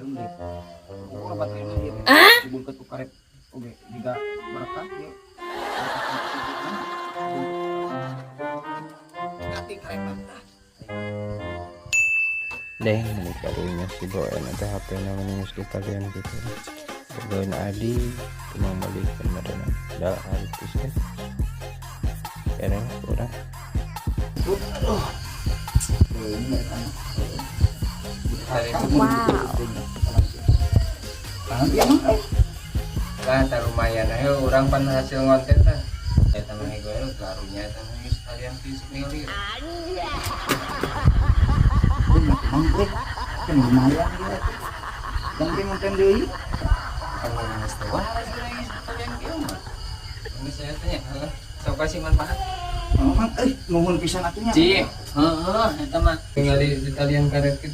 harum deh. Kalau baterai mah dia kubur ke karet oke juga berkah ya. Ganti karet mah. Deng, ini kalinya si Boen ada HP namanya di kalian gitu. Boen Adi cuma balikan mereka dah artis kan. Karena kurang. Aduh. Ini kan. Wow. Iya mah. Lah tak lumayan aja orang pan hasil konten tah. Ya teman gue lu garunya teman sekalian fisik nih. Mangkrik kan lumayan dia. Ganti monten deui. Kamu mesti wah lagi sekalian kieu mah. Ini saya tanya, sok kasih manfaat. Mang nuhun pisan atunya. Ci, heeh eta mah tinggal di kalian karet kitu.